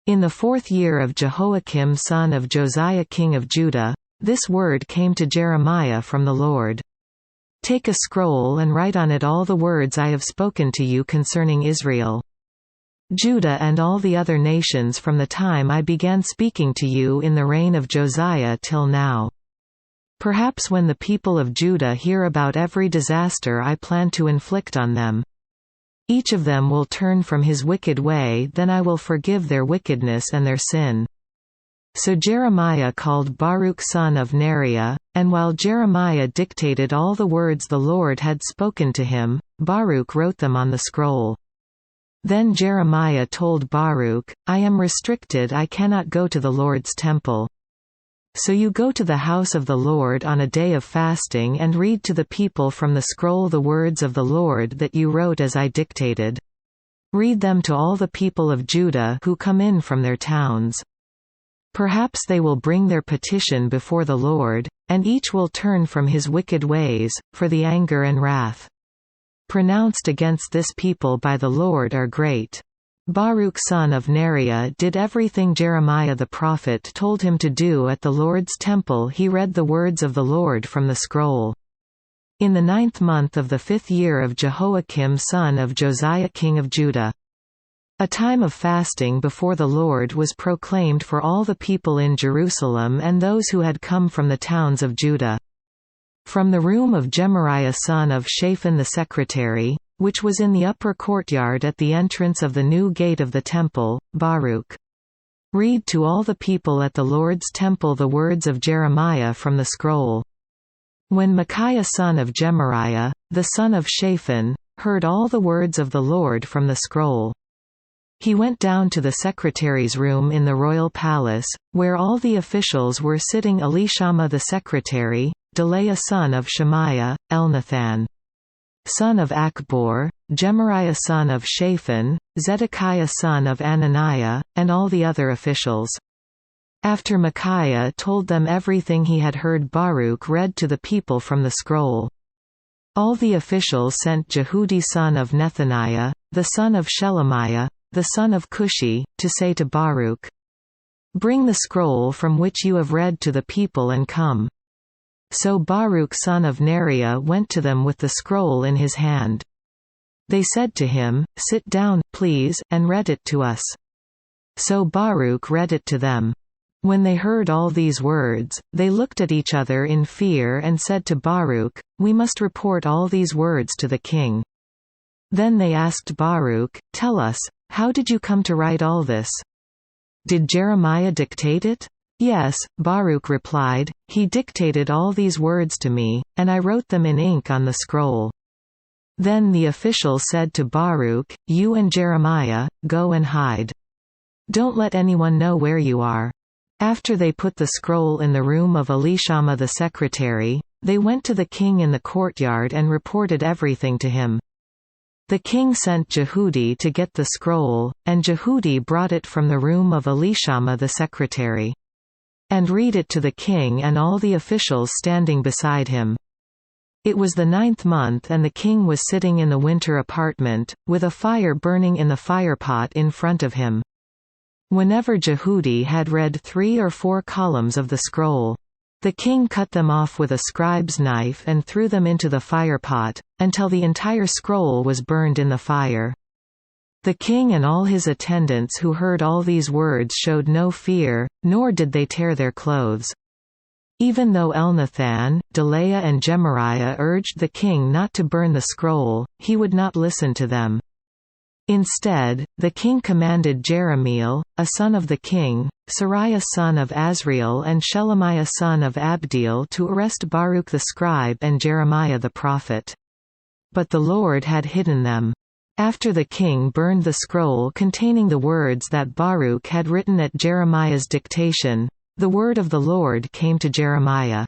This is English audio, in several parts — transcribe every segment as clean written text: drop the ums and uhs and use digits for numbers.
In the 4th year of Jehoiakim son of Josiah king of Judah, this word came to Jeremiah from the Lord. Take a scroll and write on it all the words I have spoken to you concerning Israel, Judah and all the other nations from the time I began speaking to you in the reign of Josiah till now. Perhaps when the people of Judah hear about every disaster I plan to inflict on them, each of them will turn from his wicked way, then I will forgive their wickedness and their sin." So Jeremiah called Baruch son of Neriah, and while Jeremiah dictated all the words the Lord had spoken to him, Baruch wrote them on the scroll. Then Jeremiah told Baruch, "I am restricted, I cannot go to the Lord's temple. So you go to the house of the Lord on a day of fasting and read to the people from the scroll the words of the Lord that you wrote as I dictated. Read them to all the people of Judah who come in from their towns. Perhaps they will bring their petition before the Lord, and each will turn from his wicked ways, for the anger and wrath pronounced against this people by the Lord are great." Baruch son of Neriah did everything Jeremiah the prophet told him to do at the Lord's temple. He read the words of the Lord from the scroll. In the 9th month of the 5th year of Jehoiakim son of Josiah king of Judah, a time of fasting before the Lord was proclaimed for all the people in Jerusalem and those who had come from the towns of Judah. From the room of Gemariah son of Shaphan the secretary, which was in the upper courtyard at the entrance of the new gate of the temple, Baruch read to all the people at the Lord's temple the words of Jeremiah from the scroll. When Micaiah son of Gemariah, the son of Shaphan, heard all the words of the Lord from the scroll, he went down to the secretary's room in the royal palace, where all the officials were sitting: Elishama the secretary, Delaiah son of Shemaiah, Elnathan son of Achbor, Gemariah son of Shaphan, Zedekiah son of Ananiah, and all the other officials. After Micaiah told them everything he had heard, Baruch read to the people from the scroll. All the officials sent Jehudi son of Nethaniah, the son of Shelemiah, the son of Cushi, to say to Baruch, "Bring the scroll from which you have read to the people and come." So Baruch son of Neriah went to them with the scroll in his hand. They said to him, "Sit down, please, and read it to us." So Baruch read it to them. When they heard all these words, they looked at each other in fear and said to Baruch, "We must report all these words to the king." Then they asked Baruch, "Tell us, how did you come to write all this? Did Jeremiah dictate it?" "Yes," Baruch replied, "he dictated all these words to me, and I wrote them in ink on the scroll." Then the official said to Baruch, "You and Jeremiah, go and hide. Don't let anyone know where you are." After they put the scroll in the room of Elishama the secretary, they went to the king in the courtyard and reported everything to him. The king sent Jehudi to get the scroll, and Jehudi brought it from the room of Elishama the secretary, and read it to the king and all the officials standing beside him. It was the 9th month, and the king was sitting in the winter apartment, with a fire burning in the firepot in front of him. Whenever Jehudi had read 3 or 4 columns of the scroll, the king cut them off with a scribe's knife and threw them into the firepot, until the entire scroll was burned in the fire. The king and all his attendants who heard all these words showed no fear, nor did they tear their clothes. Even though Elnathan, Delaiah and Gemariah urged the king not to burn the scroll, he would not listen to them. Instead, the king commanded Jerahmeel, a son of the king, Sariah son of Azriel and Shelemiah son of Abdeel to arrest Baruch the scribe and Jeremiah the prophet. But the Lord had hidden them. After the king burned the scroll containing the words that Baruch had written at Jeremiah's dictation, the word of the Lord came to Jeremiah.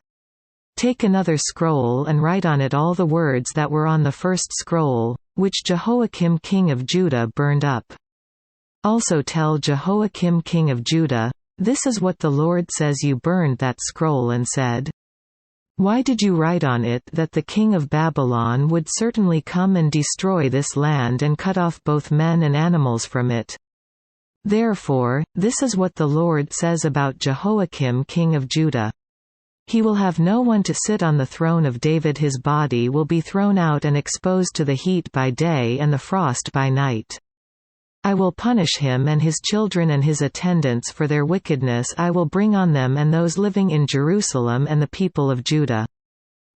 "Take another scroll and write on it all the words that were on the first scroll, which Jehoiakim king of Judah burned up. Also tell Jehoiakim king of Judah, this is what the Lord says: you burned that scroll and said, 'Why did you write on it that the king of Babylon would certainly come and destroy this land and cut off both men and animals from it?' Therefore, this is what the Lord says about Jehoiakim king of Judah. He will have no one to sit on the throne of David. His body will be thrown out and exposed to the heat by day and the frost by night. I will punish him and his children and his attendants for their wickedness. I will bring on them and those living in Jerusalem and the people of Judah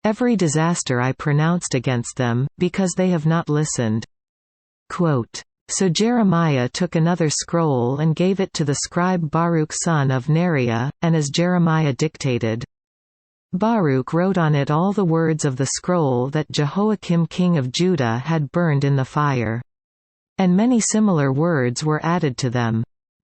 every disaster I pronounced against them, because they have not listened." Quote, "So Jeremiah took another scroll and gave it to the scribe Baruch son of Neriah, and as Jeremiah dictated, Baruch wrote on it all the words of the scroll that Jehoiakim king of Judah had burned in the fire. And many similar words were added to them.